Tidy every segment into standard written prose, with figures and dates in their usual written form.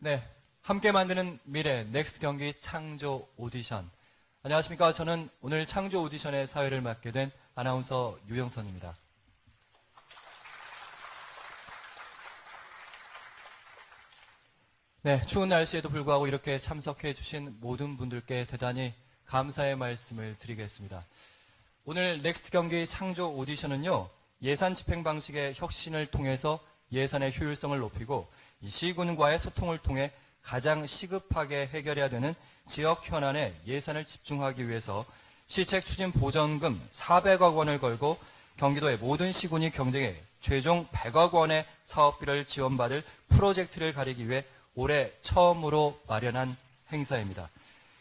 네, 함께 만드는 미래 넥스트 경기 창조 오디션. 안녕하십니까. 저는 오늘 창조 오디션의 사회를 맡게 된 아나운서 유영선입니다. 네, 추운 날씨에도 불구하고 이렇게 참석해 주신 모든 분들께 대단히 감사의 말씀을 드리겠습니다. 오늘 넥스트 경기 창조 오디션은요, 예산 집행 방식의 혁신을 통해서 예산의 효율성을 높이고 이 시군과의 소통을 통해 가장 시급하게 해결해야 되는 지역 현안에 예산을 집중하기 위해서 시책 추진 보전금 400억 원을 걸고 경기도의 모든 시군이 경쟁해 최종 100억 원의 사업비를 지원받을 프로젝트를 가리기 위해 올해 처음으로 마련한 행사입니다.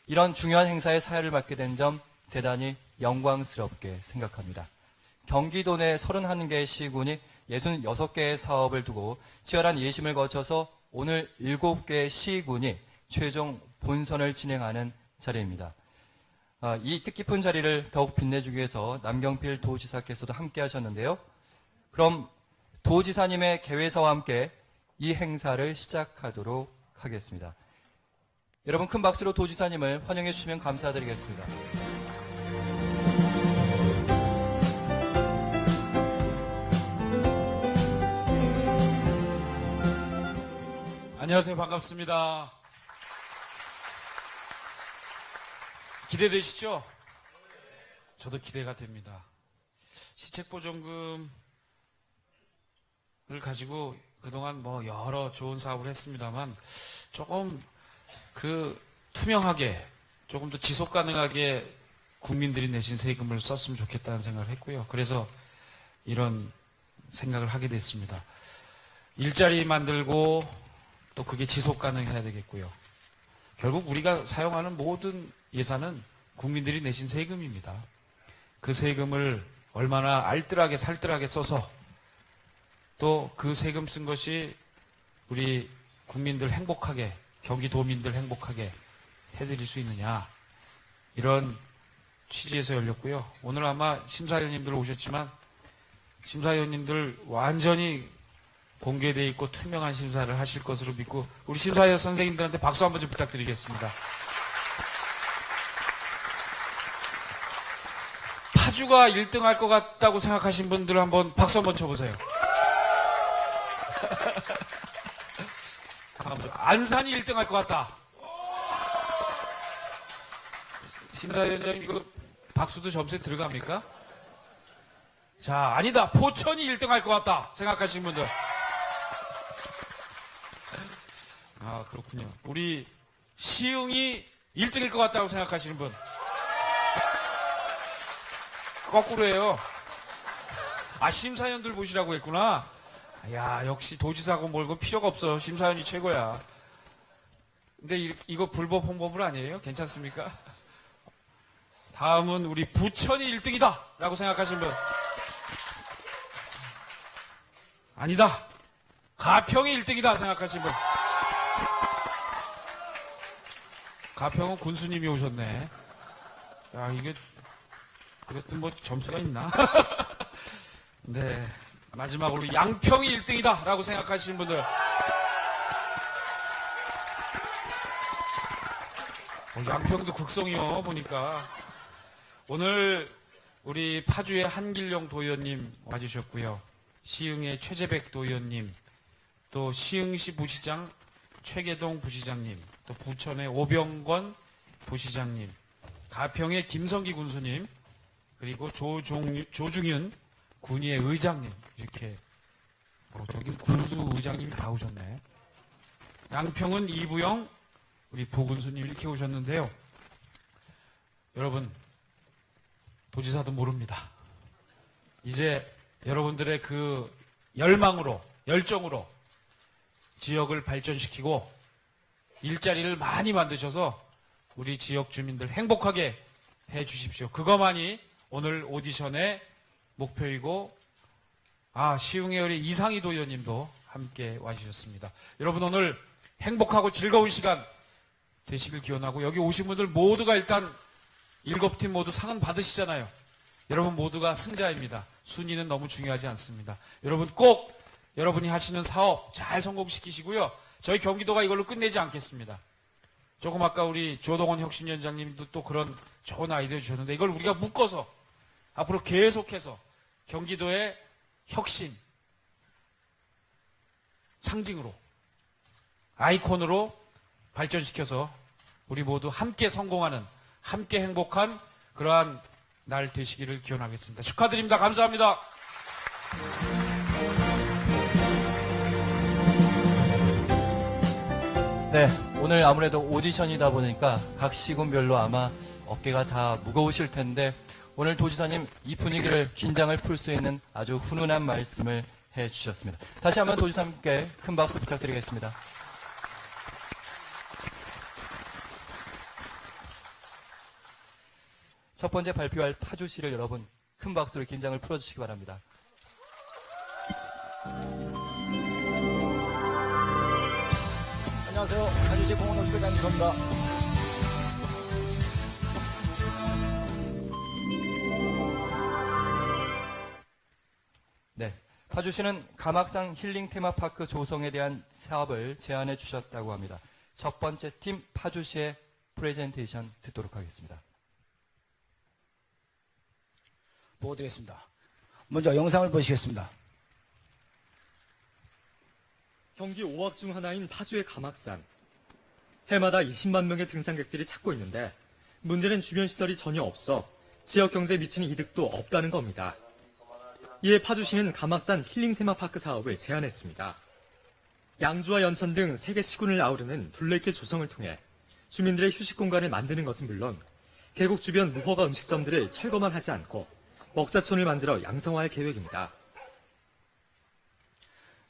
이런 중요한 행사의 사회를 맡게 된 점 대단히 영광스럽게 생각합니다. 경기도 내 31개의 시군이 66개의 사업을 두고 치열한 예심을 거쳐서 오늘 7개의 시군이 최종 본선을 진행하는 자리입니다. 이 뜻깊은 자리를 더욱 빛내주기 위해서 남경필 도지사께서도 함께 하셨는데요. 그럼 도지사님의 개회사와 함께 이 행사를 시작하도록 하겠습니다. 여러분 큰 박수로 도지사님을 환영해 주시면 감사드리겠습니다. 안녕하세요. 반갑습니다. 기대되시죠? 저도 기대가 됩니다. 시책보전금을 가지고 그동안 여러 좋은 사업을 했습니다만 조금 투명하게 조금 더 지속 가능하게 국민들이 내신 세금을 썼으면 좋겠다는 생각을 했고요. 그래서 이런 생각을 하게 됐습니다. 일자리 만들고 또 그게 지속 가능해야 되겠고요. 결국 우리가 사용하는 모든 예산은 국민들이 내신 세금입니다. 그 세금을 얼마나 알뜰하게 살뜰하게 써서 또 그 세금 쓴 것이 우리 국민들 행복하게, 경기도민들 행복하게 해드릴 수 있느냐, 이런 취지에서 열렸고요. 오늘 아마 심사위원님들 오셨지만 심사위원님들 완전히 공개되어 있고 투명한 심사를 하실 것으로 믿고 우리 심사위원 선생님들한테 박수 한번 좀 부탁드리겠습니다. 파주가 1등 할 것 같다고 생각하신 분들 한번 박수 한번 쳐보세요. 안산이 1등 할 것 같다. 심사위원님 이거 박수도 점수에 들어갑니까? 자, 아니다. 포천이 1등 할 것 같다 생각하시는 분들. 아, 그렇군요. 우리 시흥이 1등일 것 같다고 생각하시는 분. 거꾸로 해요. 아, 심사위원들 보시라고 했구나. 야, 역시 도지사고 뭘고 필요가 없어. 심사위원이 최고야. 근데 이거 불법 홍보물 아니에요? 괜찮습니까? 다음은 우리 부천이 1등이다 라고 생각하시는 분. 아니다. 가평이 1등이다 생각하시는 분. 가평은 군수님이 오셨네. 야, 이것도 점수가 있나? 네. 마지막으로 양평이 1등이다 라고 생각하시는 분들. 양평도 극성이요, 보니까. 오늘 우리 파주의 한길용 도의원님 와주셨고요. 시흥의 최재백 도의원님, 또 시흥시 부시장 최계동 부시장님, 또 부천의 오병건 부시장님, 가평의 김성기 군수님, 그리고 조중윤 군의회 의장님, 이렇게 저기 군수 의장님이 다 오셨네. 양평은 이부영 우리 부군수님 이렇게 오셨는데요. 여러분, 도지사도 모릅니다. 이제 여러분들의 그 열망으로, 열정으로 지역을 발전시키고 일자리를 많이 만드셔서 우리 지역 주민들 행복하게 해 주십시오. 그것만이 오늘 오디션의 목표이고, 시흥의 우리 이상희 도의원님도 함께 와주셨습니다. 여러분 오늘 행복하고 즐거운 시간 되시길 기원하고, 여기 오신 분들 모두가 일단 7팀 모두 상은 받으시잖아요. 여러분 모두가 승자입니다. 순위는 너무 중요하지 않습니다. 여러분 꼭 여러분이 하시는 사업 잘 성공시키시고요. 저희 경기도가 이걸로 끝내지 않겠습니다. 조금 아까 우리 조동원 혁신위원장님도 또 그런 좋은 아이디어 주셨는데 이걸 우리가 묶어서 앞으로 계속해서 경기도의 혁신 상징으로 아이콘으로 발전시켜서 우리 모두 함께 성공하는 함께 행복한 그러한 날 되시기를 기원하겠습니다. 축하드립니다. 감사합니다. 네, 오늘 아무래도 오디션이다 보니까 각 시군별로 아마 어깨가 다 무거우실 텐데 오늘 도지사님 이 분위기를 긴장을 풀 수 있는 아주 훈훈한 말씀을 해주셨습니다. 다시 한번 도지사님께 큰 박수 부탁드리겠습니다. 첫 번째 발표할 파주시를 여러분 큰 박수로 긴장을 풀어주시기 바랍니다. 안녕하세요. 파주시 공원호수교 장기소입니다. 네, 파주시는 가막산 힐링 테마파크 조성에 대한 사업을 제안해 주셨다고 합니다. 첫 번째 팀 파주시의 프레젠테이션 듣도록 하겠습니다. 보여드리겠습니다. 먼저 영상을 보시겠습니다. 경기 5합 중 하나인 파주의 가막산. 해마다 20만 명의 등산객들이 찾고 있는데 문제는 주변 시설이 전혀 없어 지역 경제에 미치는 이득도 없다는 겁니다. 이에 파주시는 가막산 힐링 테마파크 사업을 제안했습니다. 양주와 연천 등 3개 시군을 아우르는 둘레길 조성을 통해 주민들의 휴식 공간을 만드는 것은 물론 계곡 주변 무허가 음식점들을 철거만 하지 않고 먹자촌을 만들어 양성화할 계획입니다.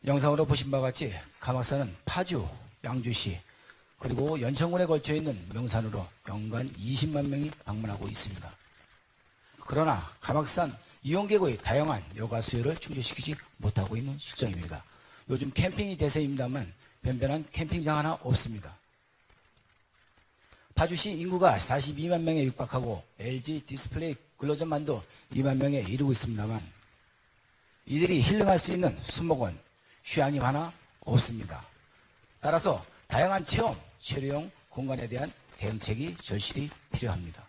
영상으로 보신 바와 같이 가막산은 파주, 양주시, 그리고 연천군에 걸쳐 있는 명산으로 연간 20만 명이 방문하고 있습니다. 그러나 가막산 이용객의 다양한 여가 수요를 충족시키지 못하고 있는 실정입니다. 요즘 캠핑이 대세입니다만 변변한 캠핑장 하나 없습니다. 파주시 인구가 42만 명에 육박하고 LG 디스플레이 근로자만도 2만 명에 이르고 있습니다만 이들이 힐링할 수 있는 수목원, 휴양이 하나 없습니다. 따라서 다양한 체험, 체류용 공간에 대한 대응책이 절실히 필요합니다.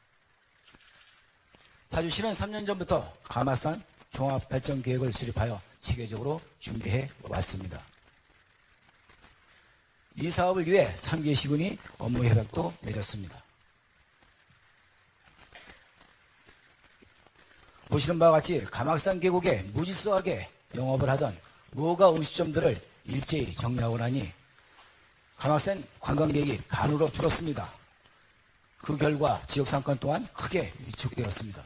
파주시는 3년 전부터 가막산 종합발전계획을 수립하여 체계적으로 준비해 왔습니다. 이 사업을 위해 3개 시군이 업무 협약도 맺었습니다. 보시는 바와 같이 가막산 계곡에 무질서하게 영업을 하던 무허가 음식점들을 일제히 정리하고 나니 가막산 관광객이 반으로 줄었습니다. 그 결과 지역 상권 또한 크게 위축되었습니다.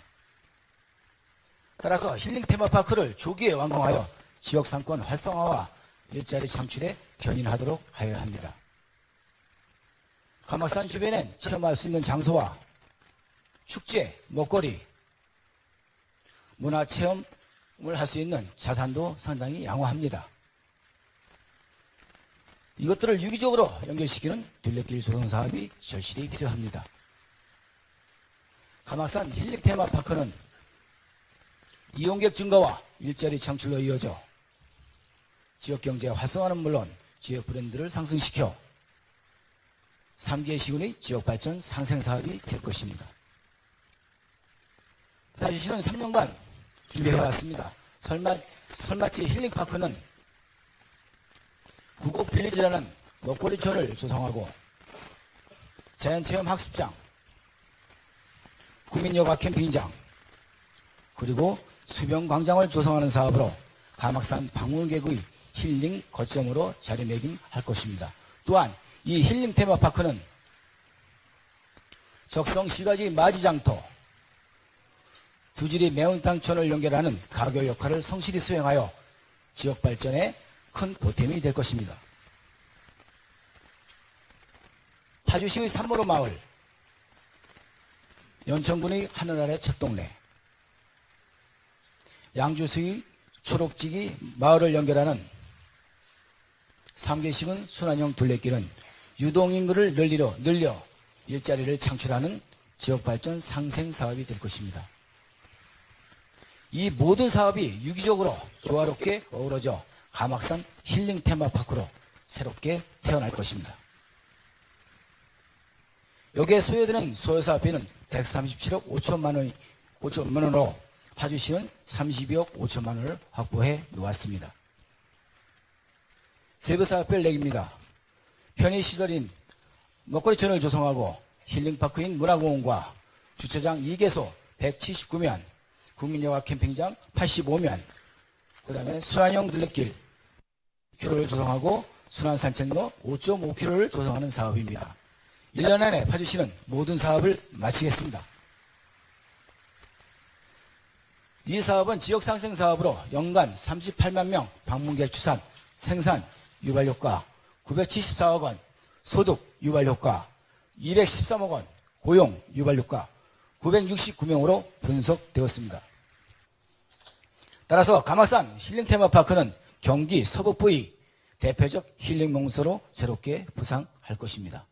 따라서 힐링 테마파크를 조기에 완공하여 지역 상권 활성화와 일자리 창출에 견인하도록 하여야 합니다. 가막산 주변엔 체험할 수 있는 장소와 축제, 먹거리, 문화체험을 할 수 있는 자산도 상당히 양호합니다. 이것들을 유기적으로 연결시키는 둘레길 조성 사업이 절실히 필요합니다. 가막산 힐링 테마파크는 이용객 증가와 일자리 창출로 이어져 지역 경제 활성화는 물론 지역 브랜드를 상승시켜 3개 시군의 지역 발전 상생 사업이 될 것입니다. 파주시는 3년간 준비해왔습니다. 설맞지 힐링파크는 구곡빌리지라는 먹거리촌을 조성하고 자연체험 학습장, 구민여가 캠핑장, 그리고 수변광장을 조성하는 사업으로 가막산 방문객의 힐링 거점으로 자리매김할 것입니다. 또한 이 힐링 테마파크는 적성 시가지 마지장터, 두지리 매운탕촌을 연결하는 가교 역할을 성실히 수행하여 지역 발전에 큰 보탬이 될 것입니다. 파주시의 삼모로 마을, 연천군의 하늘 아래 첫 동네, 양주시의 초록지기 마을을 연결하는 3개시군 순환형 둘레길은 유동인구를 늘려 일자리를 창출하는 지역발전 상생 사업이 될 것입니다. 이 모든 사업이 유기적으로 조화롭게 어우러져 가막산 힐링 테마파크로 새롭게 태어날 것입니다. 여기에 소요되는 소요사업비는 137억 5천만 원으로 파주시는 32억 5천만 원을 확보해 놓았습니다. 세부사업별 내기입니다. 편의시설인 먹거리촌을 조성하고 힐링파크인 문화공원과 주차장 2개소 179면, 국민여가 캠핑장 85면, 그 다음에 순환형 둘레길 1km를 조성하고 순환산책로 5.5km를 조성하는 사업입니다. 1년 안에 파주시는 모든 사업을 마치겠습니다. 이 사업은 지역상생 사업으로 연간 38만 명 방문객 추산, 생산, 유발효과 974억 원, 소득, 유발효과 213억 원, 고용, 유발효과 969명으로 분석되었습니다. 따라서 가막산 힐링테마파크는 경기 서북부의 대표적 힐링 명소로 새롭게 부상할 것입니다.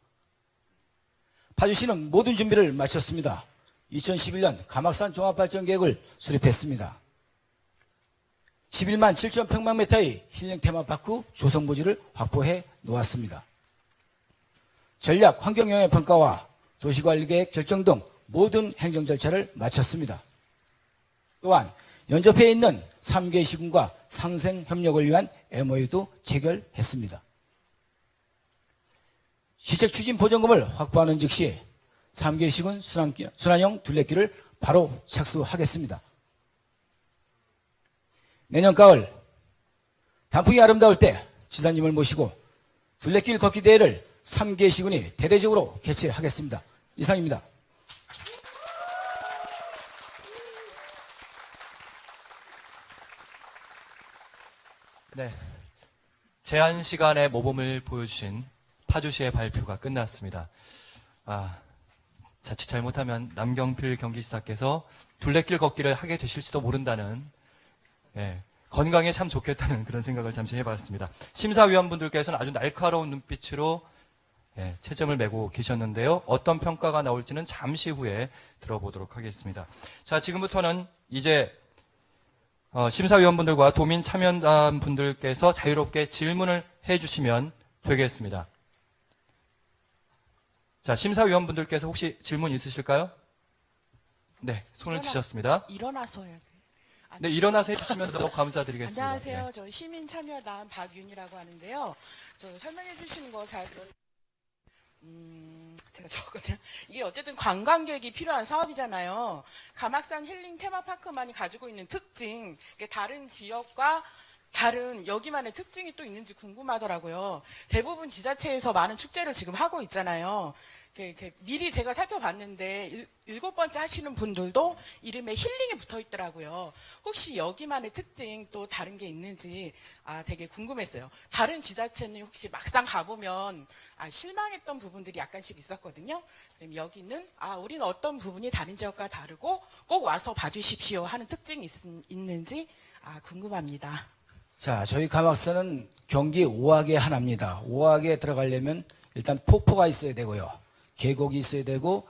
파주시는 모든 준비를 마쳤습니다. 2011년 가막산 종합발전계획을 수립했습니다. 11만 7천 평방미터의 힐링 테마파크 조성 부지를 확보해 놓았습니다. 전략 환경영향 평가와 도시관리계획 결정 등 모든 행정 절차를 마쳤습니다. 또한 연접해 있는 3개 시군과 상생 협력을 위한 MOU도 체결했습니다. 시책 추진 보전금을 확보하는 즉시 3개 시군 순환형 둘레길을 바로 착수하겠습니다. 내년 가을 단풍이 아름다울 때 지사님을 모시고 둘레길 걷기 대회를 3개 시군이 대대적으로 개최하겠습니다. 이상입니다. 네. 제한 시간에 모범을 보여주신 파주시의 발표가 끝났습니다. 자칫 잘못하면 남경필 경기지사께서 둘레길 걷기를 하게 되실지도 모른다는, 건강에 참 좋겠다는 그런 생각을 잠시 해봤습니다. 심사위원분들께서는 아주 날카로운 눈빛으로 채점을 매고 계셨는데요. 어떤 평가가 나올지는 잠시 후에 들어보도록 하겠습니다. 자, 지금부터는 이제 심사위원분들과 도민 참여단 분들께서 자유롭게 질문을 해주시면 되겠습니다. 자, 심사위원분들께서 혹시 질문 있으실까요? 네, 손을 드셨습니다. 일어나서 해야 돼. 네, 일어나서 해주시면 너무 감사드리겠습니다. 안녕하세요. 네. 저 시민참여단 박윤이라고 하는데요. 저 설명해 주시는 거 잘 제가 적었거든요. 이게 어쨌든 관광객이 필요한 사업이잖아요. 가막산 힐링 테마파크만이 가지고 있는 특징, 다른 지역과 다른 여기만의 특징이 또 있는지 궁금하더라고요. 대부분 지자체에서 많은 축제를 지금 하고 있잖아요. 미리 제가 살펴봤는데 7번째 하시는 분들도 이름에 힐링이 붙어 있더라고요. 혹시 여기만의 특징 또 다른 게 있는지 되게 궁금했어요. 다른 지자체는 혹시 막상 가보면 실망했던 부분들이 약간씩 있었거든요. 그럼 여기는 우리는 어떤 부분이 다른 지역과 다르고 꼭 와서 봐주십시오 하는 특징이 있는지 궁금합니다. 자, 저희 가막산은 경기 5학의 하나입니다. 5학에 들어가려면 일단 폭포가 있어야 되고요. 계곡이 있어야 되고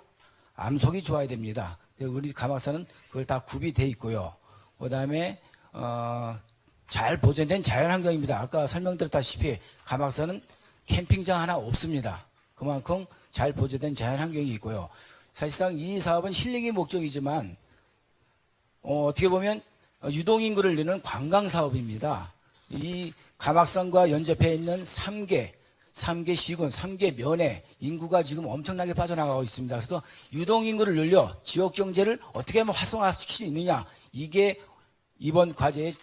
암석이 좋아야 됩니다. 우리 가막산은 그걸 다 구비돼 있고요. 그 다음에 잘 보존된 자연환경입니다. 아까 설명드렸다시피 가막산은 캠핑장 하나 없습니다. 그만큼 잘 보존된 자연환경이 있고요. 사실상 이 사업은 힐링이 목적이지만 어떻게 보면 유동인구를 내는 관광사업입니다. 이 가막산과 연접해 있는 3개 시군, 3개 면에 인구가 지금 엄청나게 빠져나가고 있습니다. 그래서 유동인구를 늘려 지역경제를 어떻게 하면 활성화시킬 수 있느냐, 이게 이번 과제의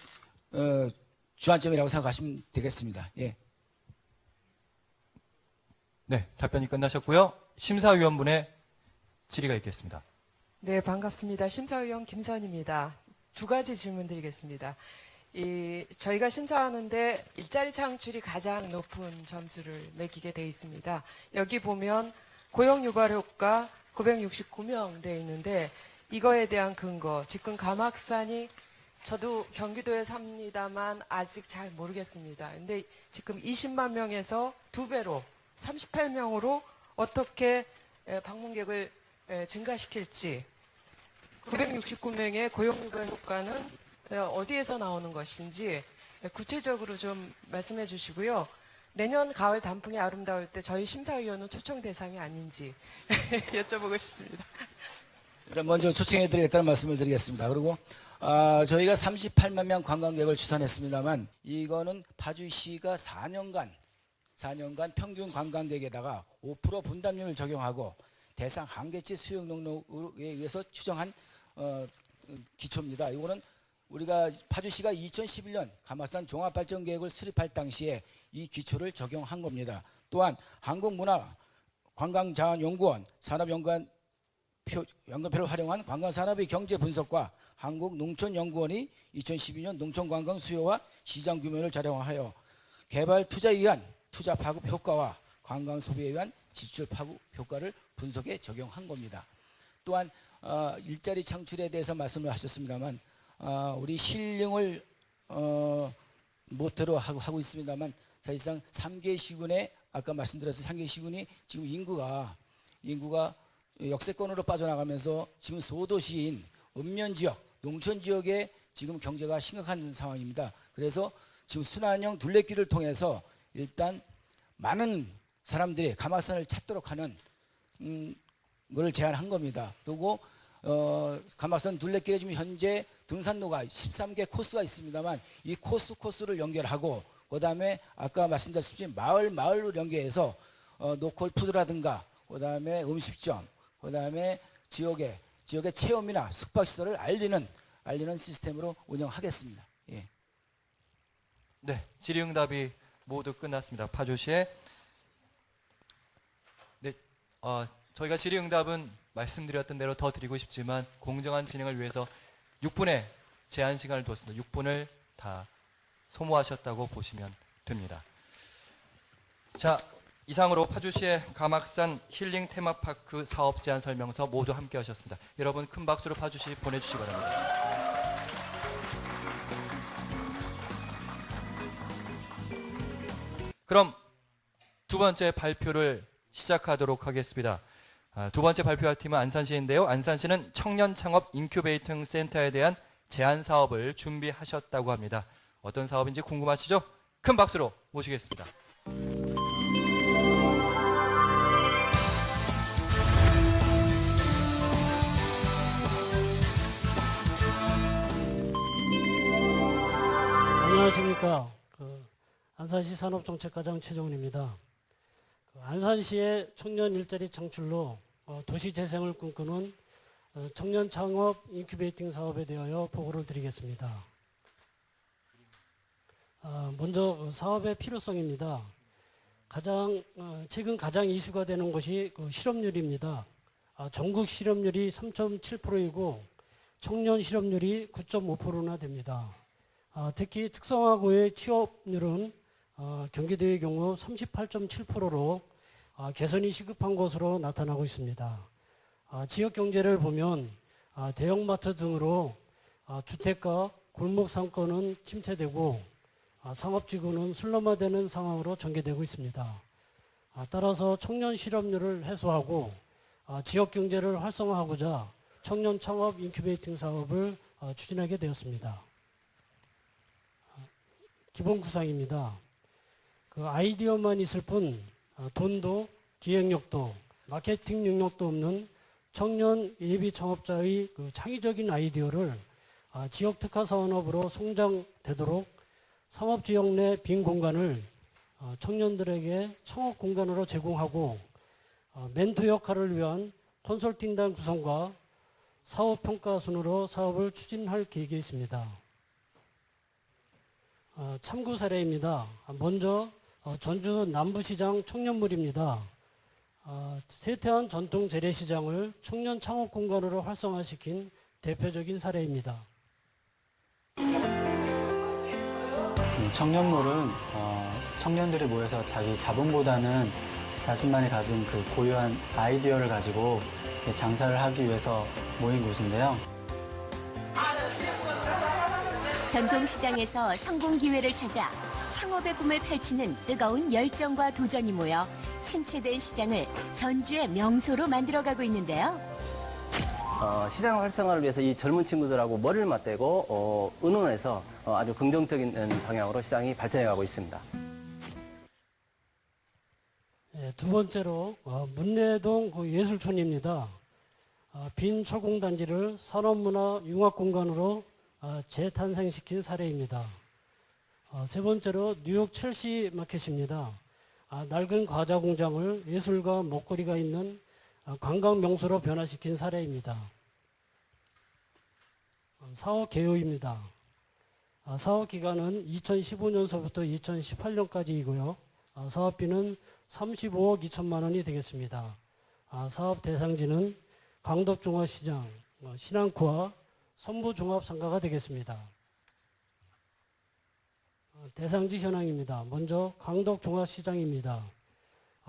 주안점이라고 생각하시면 되겠습니다. 예. 네, 답변이 끝나셨고요. 심사위원분의 질의가 있겠습니다. 네, 반갑습니다. 심사위원 김선입니다. 2가지 질문 드리겠습니다. 저희가 심사하는데 일자리 창출이 가장 높은 점수를 매기게 돼 있습니다. 여기 보면 고용 유발 효과 969명 돼 있는데 이거에 대한 근거, 지금 가막산이 저도 경기도에 삽니다만 아직 잘 모르겠습니다. 근데 지금 20만 명에서 2배로 38명으로 어떻게 방문객을 증가시킬지, 969명의 고용 유발 효과는 어디에서 나오는 것인지 구체적으로 좀 말씀해 주시고요. 내년 가을 단풍이 아름다울 때 저희 심사위원은 초청 대상이 아닌지 여쭤보고 싶습니다. 일단 먼저 초청해드리겠다는 말씀을 드리겠습니다. 그리고 저희가 38만 명 관광객을 추산했습니다만 이거는 파주시가 4년간 평균 관광객에다가 5% 분담률을 적용하고 대상 한계치 수용 능력에 의해서 추정한 기초입니다. 이거는 우리가 파주시가 2011년 가막산 종합발전계획을 수립할 당시에 이 기초를 적용한 겁니다. 또한 한국문화관광자원연구원 산업연구원표를 활용한 관광산업의 경제 분석과 한국농촌연구원이 2012년 농촌관광 수요와 시장 규모를 자료화하여 개발 투자에 의한 투자 파급 효과와 관광 소비에 의한 지출 파급 효과를 분석에 적용한 겁니다. 또한 일자리 창출에 대해서 말씀을 하셨습니다만 우리 힐링을 모토로 하고 있습니다만 사실상 3개 시군에 아까 말씀드렸듯이 3개 시군이 지금 인구가 역세권으로 빠져나가면서 지금 소도시인 읍면지역, 농촌지역에 지금 경제가 심각한 상황입니다. 그래서 지금 순환형 둘레길을 통해서 일단 많은 사람들이 가막산을 찾도록 하는 걸 제안한 겁니다. 그리고 가막산 둘레길에 지금 현재 등산로가 13개 코스가 있습니다만 이 코스를 연결하고 그다음에 아까 말씀드렸듯이 마을로 연계해서 로컬 푸드라든가 그다음에 음식점 그다음에 지역의 체험이나 숙박시설을 알리는 시스템으로 운영하겠습니다. 예. 네, 질의응답이 모두 끝났습니다. 파주시에 저희가 질의응답은 말씀드렸던 대로 더 드리고 싶지만 공정한 진행을 위해서 6분의 제한 시간을 뒀습니다. 6분을 다 소모하셨다고 보시면 됩니다. 자, 이상으로 파주시의 가막산 힐링 테마파크 사업 제안 설명서 모두 함께 하셨습니다. 여러분 큰 박수로 파주시 보내주시기 바랍니다. 그럼 두 번째 발표를 시작하도록 하겠습니다. 두 번째 발표할 팀은 안산시인데요. 안산시는 청년 창업 인큐베이팅 센터에 대한 제안 사업을 준비하셨다고 합니다. 어떤 사업인지 궁금하시죠? 큰 박수로 모시겠습니다. 안녕하십니까. 안산시 산업정책과장 최종훈입니다. 안산시의 청년 일자리 창출로 도시 재생을 꿈꾸는 청년 창업 인큐베이팅 사업에 대하여 보고를 드리겠습니다. 먼저 사업의 필요성입니다. 최근 가장 이슈가 되는 것이 실업률입니다. 전국 실업률이 3.7%이고 청년 실업률이 9.5%나 됩니다. 특히 특성화고의 취업률은 경기도의 경우 38.7%로 개선이 시급한 것으로 나타나고 있습니다. 지역 경제를 보면 대형마트 등으로 주택가, 골목 상권은 침체되고 상업지구는 슬럼화되는 상황으로 전개되고 있습니다. 따라서 청년 실업률을 해소하고 지역 경제를 활성화하고자 청년 창업 인큐베이팅 사업을 추진하게 되었습니다. 기본 구상입니다. 아이디어만 있을 뿐 돈도 기획력도 마케팅 능력도 없는 청년 예비 창업자의 창의적인 아이디어를 지역 특화 산업으로 성장되도록 상업지역 내 빈 공간을 청년들에게 창업 공간으로 제공하고 멘토 역할을 위한 컨설팅단 구성과 사업평가 순으로 사업을 추진할 계획이 있습니다. 참고 사례입니다. 먼저 전주 남부시장 청년물입니다. 쇠퇴한 전통 재래시장을 청년 창업 공간으로 활성화시킨 대표적인 사례입니다. 청년몰은 청년들이 모여서 자기 자본보다는 자신만이 가진 그 고유한 아이디어를 가지고 장사를 하기 위해서 모인 곳인데요. 전통시장에서 성공 기회를 찾아 창업의 꿈을 펼치는 뜨거운 열정과 도전이 모여 침체된 시장을 전주의 명소로 만들어가고 있는데요. 시장 활성화를 위해서 이 젊은 친구들하고 머리를 맞대고 의논해서 아주 긍정적인 방향으로 시장이 발전해가고 있습니다. 두 번째로 문내동 그 예술촌입니다. 빈 철공단지를 산업문화 융합공간으로 재탄생시킨 사례입니다. 세 번째로 뉴욕 첼시 마켓입니다. 낡은 과자 공장을 예술과 먹거리가 있는 관광 명소로 변화시킨 사례입니다. 사업 개요입니다. 사업 기간은 2015년서부터 2018년까지이고요. 사업비는 35억 2천만 원이 되겠습니다. 사업 대상지는 강덕종합시장, 신안코와 선부종합상가가 되겠습니다. 대상지 현황입니다. 먼저 강덕종합시장입니다.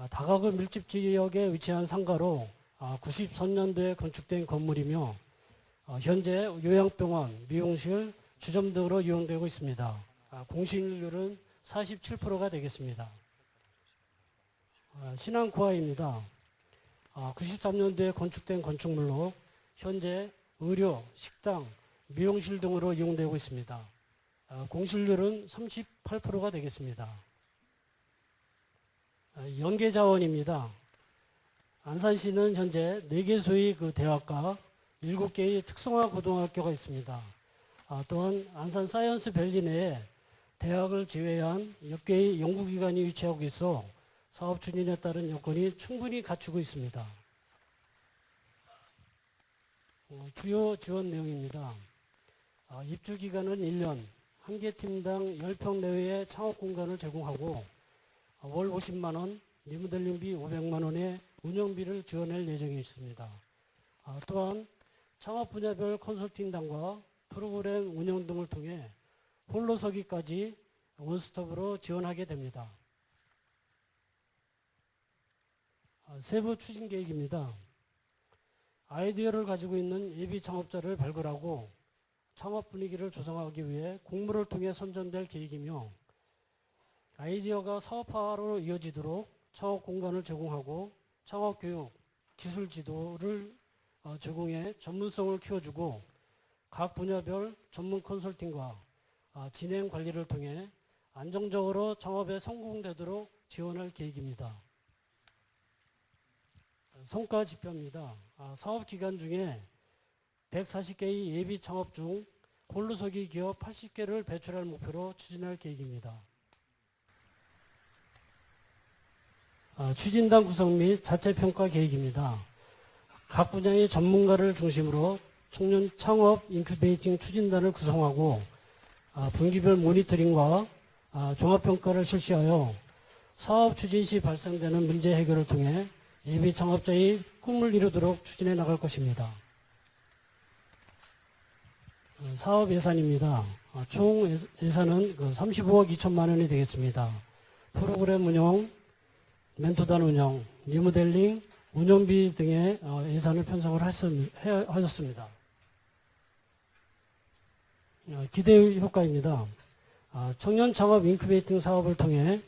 다가구 밀집지역에 위치한 상가로 93년도에 건축된 건물이며 현재 요양병원, 미용실, 주점 등으로 이용되고 있습니다. 공실률은 47%가 되겠습니다. 신안코아입니다. 93년도에 건축된 건축물로 현재 의료, 식당, 미용실 등으로 이용되고 있습니다. 공실률은 38%가 되겠습니다. 연계자원입니다. 안산시는 현재 4개소의 그 대학과 7개의 특성화 고등학교가 있습니다. 또한 안산 사이언스 밸리 내에 대학을 제외한 6개의 연구기관이 위치하고 있어 사업 추진에 따른 여건이 충분히 갖추고 있습니다. 주요 지원 내용입니다. 입주 기간은 1년, 한 개 팀당 10평 내외의 창업 공간을 제공하고 월 50만 원, 리모델링비 500만 원의 운영비를 지원할 예정이 있습니다. 또한 창업 분야별 컨설팅단과 프로그램 운영 등을 통해 홀로서기까지 원스톱으로 지원하게 됩니다. 세부 추진 계획입니다. 아이디어를 가지고 있는 예비 창업자를 발굴하고 창업 분위기를 조성하기 위해 공모를 통해 선정될 계획이며 아이디어가 사업화로 이어지도록 창업 공간을 제공하고 창업 교육, 기술 지도를 제공해 전문성을 키워주고 각 분야별 전문 컨설팅과 진행 관리를 통해 안정적으로 창업에 성공되도록 지원할 계획입니다. 성과 지표입니다. 사업 기간 중에 140개의 예비 창업 중 홀로서기 기업 80개를 배출할 목표로 추진할 계획입니다. 추진단 구성 및 자체평가 계획입니다. 각 분야의 전문가를 중심으로 청년 창업 인큐베이팅 추진단을 구성하고 분기별 모니터링과 종합평가를 실시하여 사업 추진 시 발생되는 문제 해결을 통해 예비 창업자의 꿈을 이루도록 추진해 나갈 것입니다. 사업 예산입니다. 총 예산은 35억 2천만 원이 되겠습니다. 프로그램 운영, 멘토단 운영, 리모델링, 운영비 등의 예산을 편성을 하셨습니다. 기대 효과입니다. 청년 창업 인큐베이팅 사업을 통해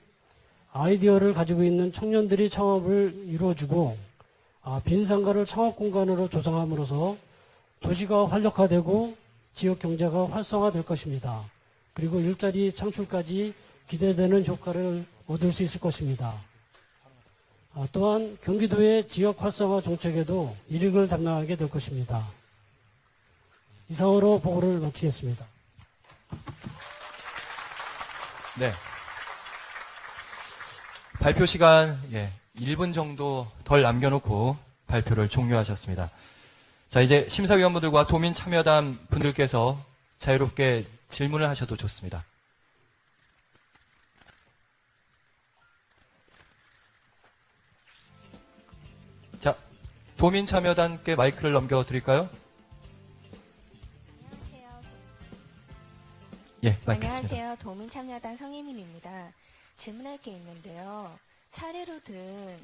아이디어를 가지고 있는 청년들이 창업을 이루어주고 빈 상가를 창업 공간으로 조성함으로써 도시가 활력화되고 지역 경제가 활성화될 것입니다. 그리고 일자리 창출까지 기대되는 효과를 얻을 수 있을 것입니다. 또한 경기도의 지역 활성화 정책에도 이익을 담당하게 될 것입니다. 이상으로 보고를 마치겠습니다. 네. 발표 시간 1분 정도 덜 남겨놓고 발표를 종료하셨습니다. 자, 이제 심사위원분들과 도민 참여단 분들께서 자유롭게 질문을 하셔도 좋습니다. 자, 도민 참여단께 마이크를 넘겨드릴까요? 예, 마이크 있습니다. 안녕하세요. 도민참여단 성혜민입니다. 질문할 게 있는데요. 사례로 든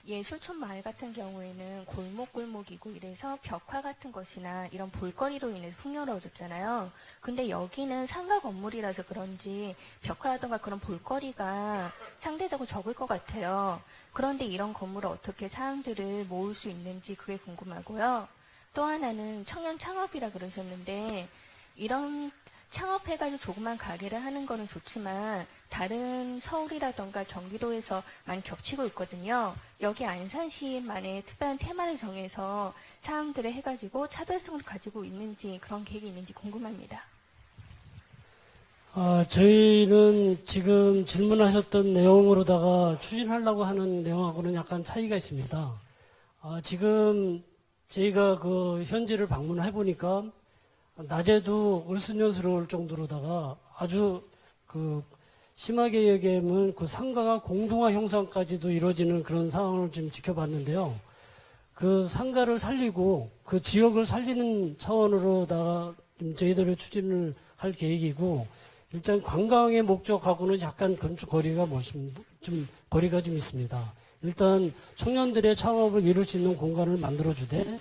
예술촌 마을 같은 경우에는 골목이고 이래서 벽화 같은 것이나 이런 볼거리로 인해서 풍요로워졌잖아요. 근데 여기는 상가 건물이라서 그런지 벽화라던가 그런 볼거리가 상대적으로 적을 것 같아요. 그런데 이런 건물을 어떻게 사람들을 모을 수 있는지 그게 궁금하고요. 또 하나는 청년 창업이라 그러셨는데 이런 창업해가지고 조그만 가게를 하는 거는 좋지만 다른 서울이라던가 경기도에서 많이 겹치고 있거든요. 여기 안산시만의 특별한 테마를 정해서 사람들을 해가지고 차별성을 가지고 있는지 그런 계획이 있는지 궁금합니다. 저희는 지금 질문하셨던 내용으로다가 추진하려고 하는 내용하고는 약간 차이가 있습니다. 지금 저희가 그 현지를 방문해 보니까 낮에도 을순연스러울 정도로다가 아주 그 심하게 얘기하면 그 상가가 공동화 형성까지도 이루어지는 그런 상황을 지금 지켜봤는데요. 그 상가를 살리고 그 지역을 살리는 차원으로다가 저희들이 추진을 할 계획이고, 일단 관광의 목적하고는 약간 거리가 거리가 좀 있습니다. 일단 청년들의 창업을 이룰 수 있는 공간을 만들어주되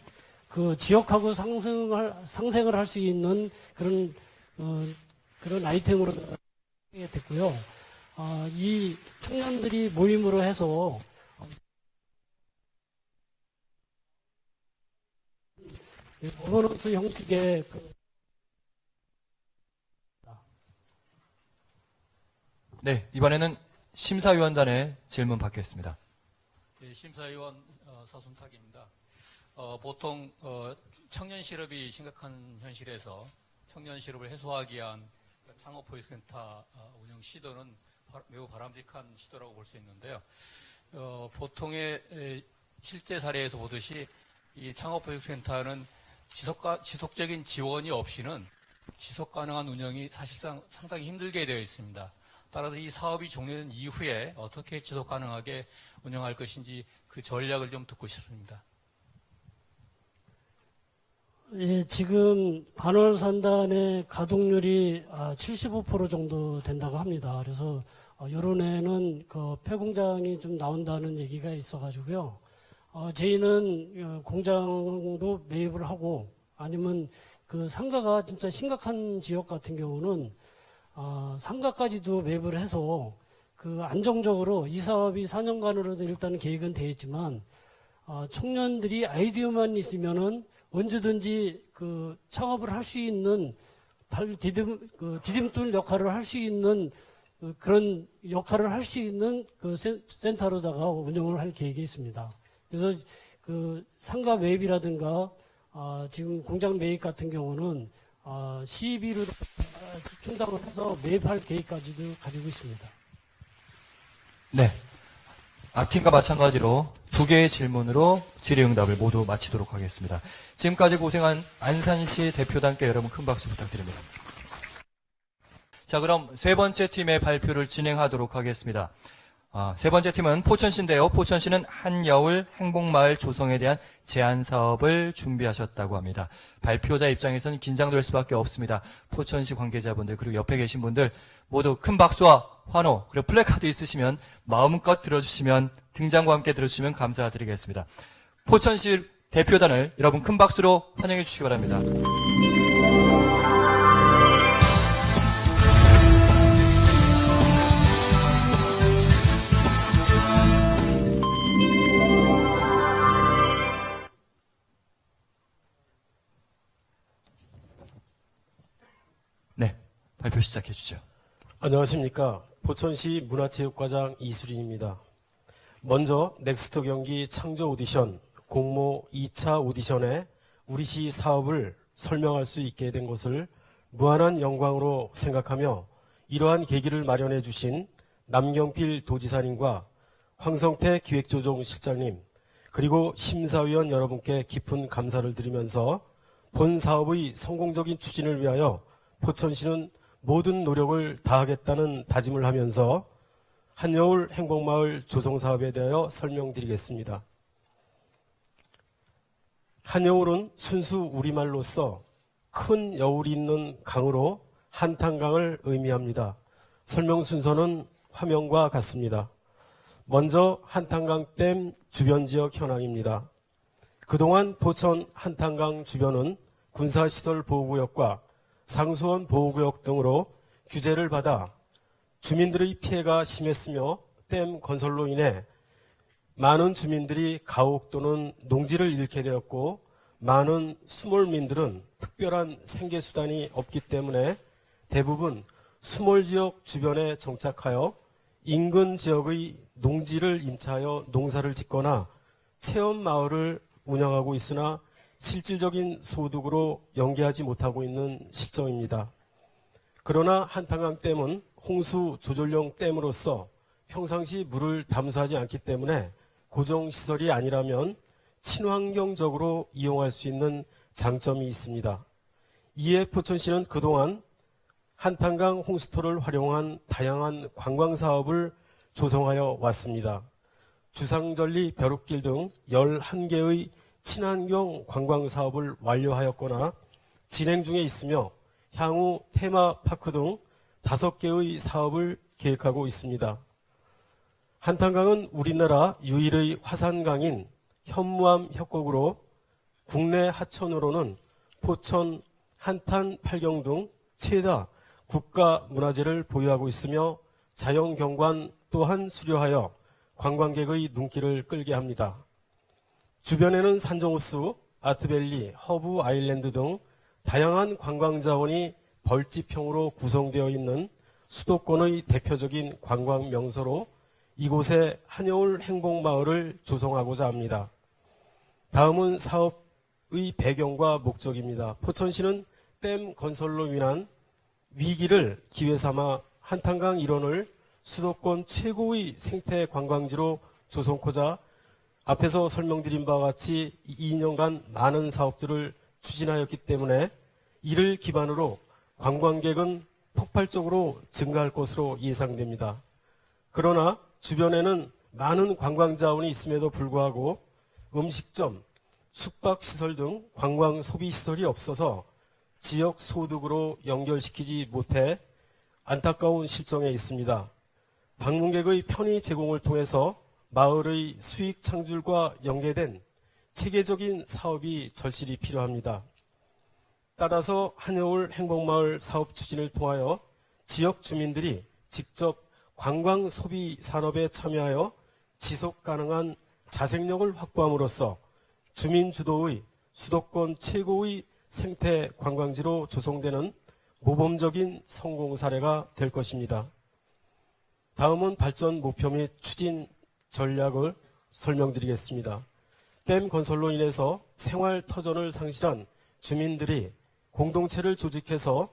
그 지역하고 상생을 할 수 있는 그런 아이템으로 됐고요. 이 청년들이 모임으로 해서 거버넌스 형식의 네, 이번에는 심사위원단의 질문 받겠습니다. 네, 심사위원 서순탁입니다. 보통 청년 실업이 심각한 현실에서 청년 실업을 해소하기 위한 창업보육센터 운영 시도는 매우 바람직한 시도라고 볼 수 있는데요. 보통의 실제 사례에서 보듯이 이 창업보육센터는 지속적인 지원이 없이는 지속 가능한 운영이 사실상 상당히 힘들게 되어 있습니다. 따라서 이 사업이 종료된 이후에 어떻게 지속 가능하게 운영할 것인지 그 전략을 좀 듣고 싶습니다. 예, 지금 반월산단의 가동률이 75% 정도 된다고 합니다. 그래서 여론에는 그 폐공장이 좀 나온다는 얘기가 있어가지고요. 저희는 공장도 매입을 하고 아니면 그 상가가 진짜 심각한 지역 같은 경우는 상가까지도 매입을 해서 그 안정적으로 이 사업이 4년간으로도 일단 계획은 되어 있지만 청년들이 아이디어만 있으면은 언제든지 그 창업을 할 수 있는 디딤돌 역할을 할 수 있는 그런 역할을 할 수 있는 그 센터로다가 운영을 할 계획이 있습니다. 그래서 그 상가 매입이라든가 지금 공장 매입 같은 경우는 시비로 충당을 해서 매입할 계획까지도 가지고 있습니다. 네. 앞팀과 마찬가지로 두 개의 질문으로 질의응답을 모두 마치도록 하겠습니다. 지금까지 고생한 안산시 대표단께 여러분 큰 박수 부탁드립니다. 자, 그럼 세 번째 팀의 발표를 진행하도록 하겠습니다. 세 번째 팀은 포천시인데요. 포천시는 한여울 행복마을 조성에 대한 제안 사업을 준비하셨다고 합니다. 발표자 입장에서는 긴장될 수밖에 없습니다. 포천시 관계자분들 그리고 옆에 계신 분들 모두 큰 박수와 환호 그리고 플래카드 있으시면 마음껏 들어주시면 등장과 함께 들어주시면 감사드리겠습니다. 포천시 대표단을 여러분 큰 박수로 환영해 주시기 바랍니다. 네, 발표 시작해 주죠. 안녕하십니까. 포천시 문화체육과장 이수린입니다. 먼저 넥스트 경기 창조 오디션 공모 2차 오디션에 우리시 사업을 설명할 수 있게 된 것을 무한한 영광으로 생각하며 이러한 계기를 마련해 주신 남경필 도지사님과 황성태 기획조정실장님 그리고 심사위원 여러분께 깊은 감사를 드리면서 본 사업의 성공적인 추진을 위하여 포천시는 모든 노력을 다하겠다는 다짐을 하면서 한여울 행복마을 조성사업에 대하여 설명드리겠습니다. 한여울은 순수 우리말로서 큰 여울이 있는 강으로 한탄강을 의미합니다. 설명 순서는 화면과 같습니다. 먼저 한탄강댐 주변 지역 현황입니다. 그동안 포천 한탄강 주변은 군사시설 보호구역과 상수원 보호구역 등으로 규제를 받아 주민들의 피해가 심했으며 댐 건설로 인해 많은 주민들이 가옥 또는 농지를 잃게 되었고 많은 수몰민들은 특별한 생계수단이 없기 때문에 대부분 수몰 지역 주변에 정착하여 인근 지역의 농지를 임차하여 농사를 짓거나 체험 마을을 운영하고 있으나 실질적인 소득으로 연계하지 못하고 있는 실정입니다. 그러나 한탄강 댐은 홍수 조절용 댐으로서 평상시 물을 담수하지 않기 때문에 고정시설이 아니라면 친환경적으로 이용할 수 있는 장점이 있습니다. 이에 포천시는 그동안 한탄강 홍수토를 활용한 다양한 관광사업을 조성하여 왔습니다. 주상절리 벼룩길 등 11개의 친환경 관광사업을 완료하였거나 진행 중에 있으며 향후 테마파크 등 5개의 사업을 계획하고 있습니다. 한탄강은 우리나라 유일의 화산강인 현무암 협곡으로 국내 하천으로는 포천, 한탄, 팔경 등 최다 국가문화재를 보유하고 있으며 자연경관 또한 수려하여 관광객의 눈길을 끌게 합니다. 주변에는 산정호수, 아트밸리, 허브 아일랜드 등 다양한 관광자원이 벌집형으로 구성되어 있는 수도권의 대표적인 관광 명소로 이곳에 한여울 행복마을을 조성하고자 합니다. 다음은 사업의 배경과 목적입니다. 포천시는 댐 건설로 인한 위기를 기회삼아 한탄강 일원을 수도권 최고의 생태 관광지로 조성하고자 앞에서 설명드린 바와 같이 2년간 많은 사업들을 추진하였기 때문에 이를 기반으로 관광객은 폭발적으로 증가할 것으로 예상됩니다. 그러나 주변에는 많은 관광자원이 있음에도 불구하고 음식점, 숙박시설 등 관광 소비시설이 없어서 지역 소득으로 연결시키지 못해 안타까운 실정에 있습니다. 방문객의 편의 제공을 통해서 마을의 수익 창출과 연계된 체계적인 사업이 절실히 필요합니다. 따라서 한여울 행복마을 사업 추진을 통하여 지역 주민들이 직접 관광 소비 산업에 참여하여 지속 가능한 자생력을 확보함으로써 주민 주도의 수도권 최고의 생태 관광지로 조성되는 모범적인 성공 사례가 될 것입니다. 다음은 발전 목표 및 추진 전략을 설명드리겠습니다. 댐 건설로 인해서 생활 터전을 상실한 주민들이 공동체를 조직해서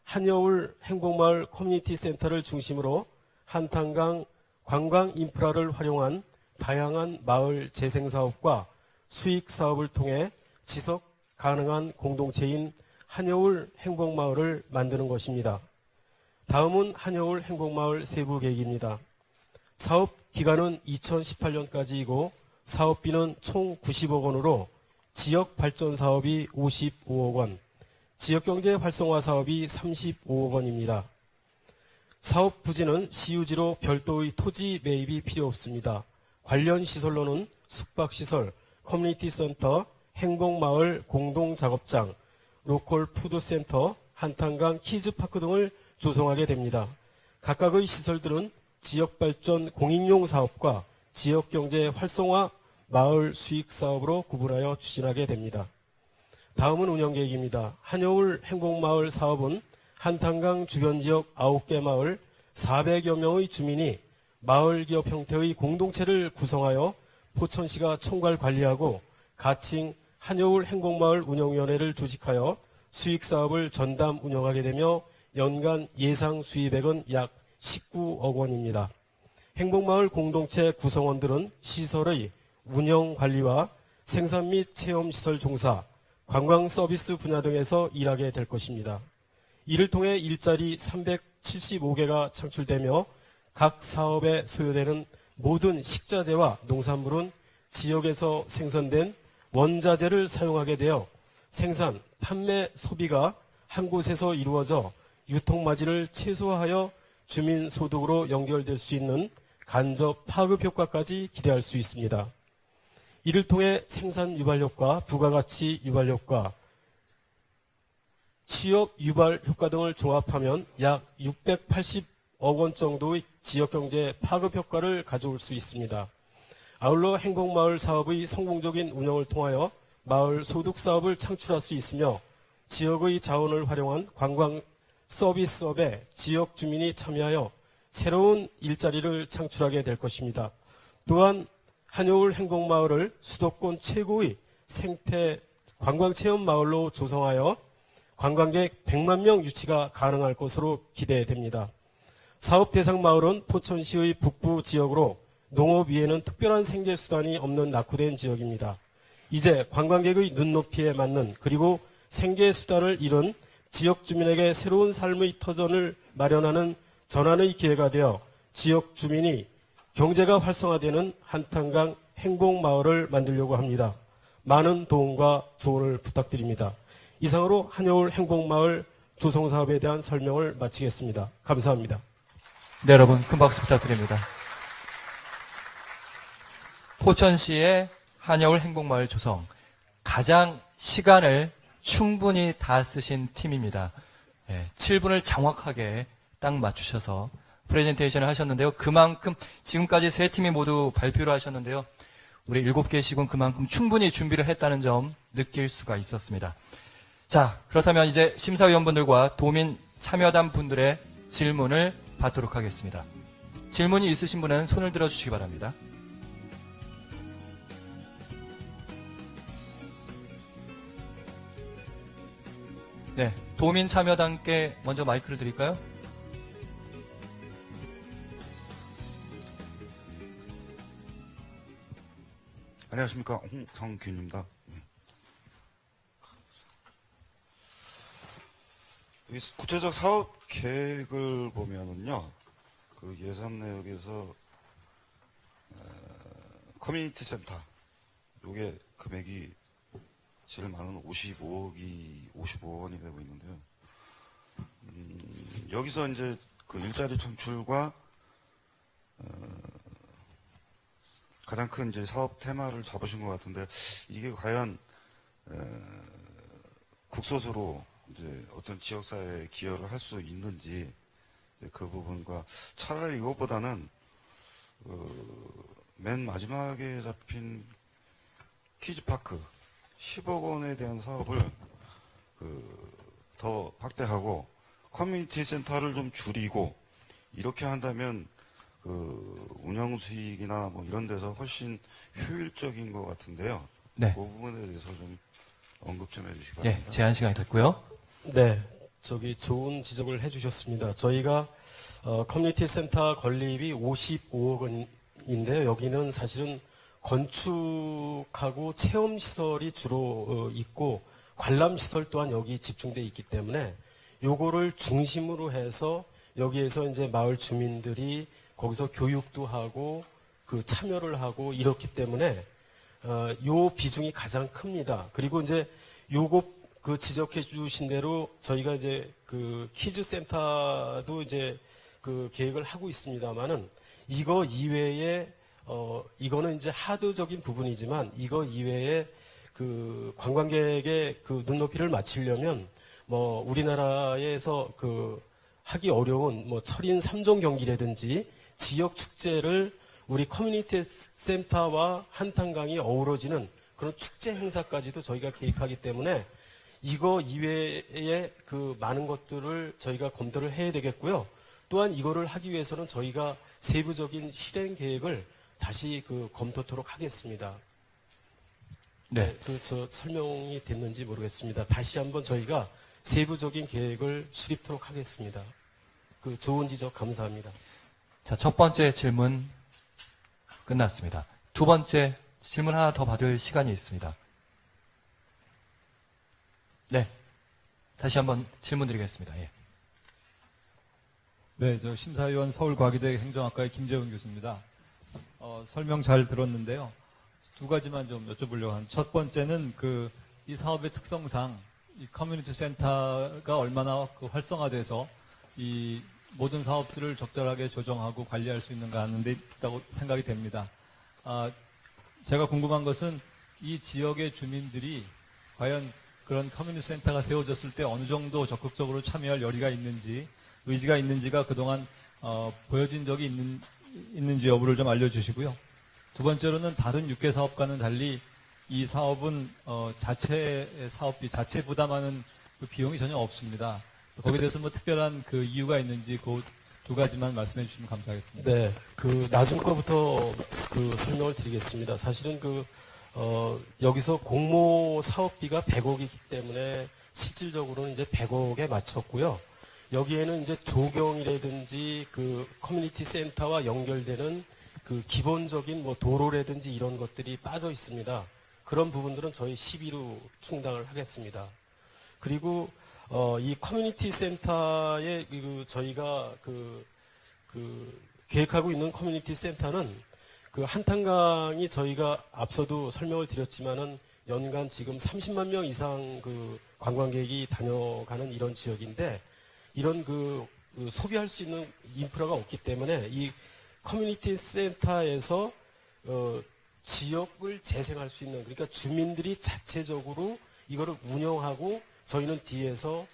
한여울 행복마을 커뮤니티 센터를 중심으로 한탄강 관광 인프라를 활용한 다양한 마을 재생 사업과 수익 사업을 통해 지속 가능한 공동체인 한여울 행복마을을 만드는 것입니다. 다음은 한여울 행복마을 세부 계획입니다. 사업 기간은 2018년까지이고 사업비는 총 90억 원으로 지역 발전 사업이 55억 원, 지역경제 활성화 사업이 35억 원입니다. 사업 부지는 시유지로 별도의 토지 매입이 필요 없습니다. 관련 시설로는 숙박시설, 커뮤니티 센터, 행복마을 공동작업장, 로컬 푸드센터, 한탄강 키즈파크 등을 조성하게 됩니다. 각각의 시설들은 지역발전 공익용 사업과 지역경제 활성화 마을 수익 사업으로 구분하여 추진하게 됩니다. 다음은 운영계획입니다. 한여울 행복마을 사업은 한탄강 주변 지역 9개 마을 400여 명의 주민이 마을기업 형태의 공동체를 구성하여 포천시가 총괄 관리하고 가칭 한여울 행복마을 운영위원회를 조직하여 수익사업을 전담 운영하게 되며 연간 예상 수입액은 약 19억 원입니다. 행복마을 공동체 구성원들은 시설의 운영 관리와 생산 및 체험시설 종사, 관광 서비스 분야 등에서 일하게 될 것입니다. 이를 통해 일자리 375개가 창출되며 각 사업에 소요되는 모든 식자재와 농산물은 지역에서 생산된 원자재를 사용하게 되어 생산, 판매, 소비가 한 곳에서 이루어져 유통마진을 최소화하여 주민 소득으로 연결될 수 있는 간접 파급 효과까지 기대할 수 있습니다. 이를 통해 생산 유발효과, 부가가치 유발효과, 취업 유발 효과 등을 종합하면 약 680억 원 정도의 지역경제 파급 효과를 가져올 수 있습니다. 아울러 행복마을 사업의 성공적인 운영을 통하여 마을 소득 사업을 창출할 수 있으며 지역의 자원을 활용한 관광 서비스업에 지역 주민이 참여하여 새로운 일자리를 창출하게 될 것입니다. 또한 한여울 행복마을을 수도권 최고의 생태 관광체험 마을로 조성하여 관광객 100만 명 유치가 가능할 것으로 기대됩니다. 사업 대상 마을은 포천시의 북부 지역으로 농업 위에는 특별한 생계수단이 없는 낙후된 지역입니다. 이제 관광객의 눈높이에 맞는 그리고 생계수단을 잃은 지역 주민에게 새로운 삶의 터전을 마련하는 전환의 기회가 되어 지역 주민이 경제가 활성화되는 한탄강 행복마을을 만들려고 합니다. 많은 도움과 조언을 부탁드립니다. 이상으로 한여울 행복마을 조성사업에 대한 설명을 마치겠습니다. 감사합니다. 네, 여러분 큰 박수 부탁드립니다. 포천시의 한여울 행복마을 조성, 가장 시간을 충분히 다 쓰신 팀입니다. 7분을 정확하게 딱 맞추셔서 프레젠테이션을 하셨는데요. 그만큼 지금까지 세 팀이 모두 발표를 하셨는데요. 우리 7개 시군 그만큼 충분히 준비를 했다는 점 느낄 수가 있었습니다. 자, 그렇다면 이제 심사위원분들과 도민 참여단 분들의 질문을 받도록 하겠습니다. 질문이 있으신 분은 손을 들어주시기 바랍니다. 네, 도민 참여단께 먼저 마이크를 드릴까요? 안녕하십니까, 홍성균입니다. 구체적 사업 계획을 보면은요, 그 예산 내역에서 커뮤니티 센터, 요게 금액이 제일 많은 55억이 되고 있는데요. 여기서 이제 그 일자리 창출과 가장 큰 이제 사업 테마를 잡으신 것 같은데, 이게 과연 국소수로 이제 어떤 지역사회에 기여를 할 수 있는지, 그 부분과 차라리 이것보다는 맨 마지막에 잡힌 키즈파크 10억 원에 대한 사업을 더 확대하고 커뮤니티 센터를 좀 줄이고 이렇게 한다면 운영 수익이나 뭐 이런 데서 훨씬 효율적인 것 같은데요. 네. 그 부분에 대해서 좀 언급 좀 해주시기 바랍니다. 예, 제한 시간이 됐고요. 네, 좋은 지적을 해주셨습니다. 저희가 커뮤니티 센터 건립이 55억 원인데요. 여기는 사실은 건축하고 체험시설이 주로 있고 관람시설 또한 여기 집중되어 있기 때문에 요거를 중심으로 해서 여기에서 이제 마을 주민들이 거기서 교육도 하고 그 참여를 하고 이렇기 때문에 요 비중이 가장 큽니다. 그리고 이제 요거 그 지적해 주신 대로 저희가 이제 그 키즈 센터도 이제 그 계획을 하고 있습니다만은 이거 이외에 이거는 이제 하드적인 부분이지만 이거 이외에 그 관광객의 그 눈높이를 맞추려면 뭐 우리나라에서 그 하기 어려운 뭐 철인 3종 경기라든지 지역 축제를 우리 커뮤니티 센터와 한탄강이 어우러지는 그런 축제 행사까지도 저희가 계획하기 때문에 이거 이외에 그 많은 것들을 저희가 검토를 해야 되겠고요. 또한 이거를 하기 위해서는 저희가 세부적인 실행 계획을 다시 그 검토토록 하겠습니다. 네. 저 설명이 됐는지 모르겠습니다. 다시 한번 저희가 세부적인 계획을 수립토록 하겠습니다. 그 좋은 지적 감사합니다. 자, 첫 번째 질문 끝났습니다. 두 번째 질문 하나 더 받을 시간이 있습니다. 네. 다시 한번 질문 드리겠습니다. 예. 네, 저 심사위원 서울과기대 행정학과의 김재훈 교수입니다. 설명 잘 들었는데요. 두 가지만 좀 여쭤보려고 합니다. 첫 번째는 이 사업의 특성상 이 커뮤니티 센터가 얼마나 활성화돼서 이 모든 사업들을 적절하게 조정하고 관리할 수 있는가 하는 데 있다고 생각이 됩니다. 제가 궁금한 것은 이 지역의 주민들이 과연 그런 커뮤니티 센터가 세워졌을 때 어느 정도 적극적으로 참여할 열의가 있는지, 의지가 있는지가 그동안 보여진 적이 있는지 여부를 좀 알려주시고요. 두 번째로는 다른 6개 사업과는 달리 이 사업은 자체 사업비, 자체 부담하는 그 비용이 전혀 없습니다. 거기에 대해서 뭐 특별한 그 이유가 있는지 그 두 가지만 말씀해 주시면 감사하겠습니다. 네, 그 나중 거부터 그 설명을 드리겠습니다. 사실은 여기서 공모 사업비가 100억이기 때문에 실질적으로는 이제 100억에 맞췄고요. 여기에는 이제 조경이라든지 그 커뮤니티 센터와 연결되는 그 기본적인 뭐 도로라든지 이런 것들이 빠져 있습니다. 그런 부분들은 저희 시비로 충당을 하겠습니다. 그리고 이 커뮤니티 센터에 저희가 계획하고 있는 커뮤니티 센터는 그 한탄강이 저희가 앞서도 설명을 드렸지만은 연간 지금 30만 명 이상 그 관광객이 다녀가는 이런 지역인데 이런 소비할 수 있는 인프라가 없기 때문에 이 커뮤니티 센터에서 지역을 재생할 수 있는 그러니까 주민들이 자체적으로 이거를 운영하고 저희는 뒤에서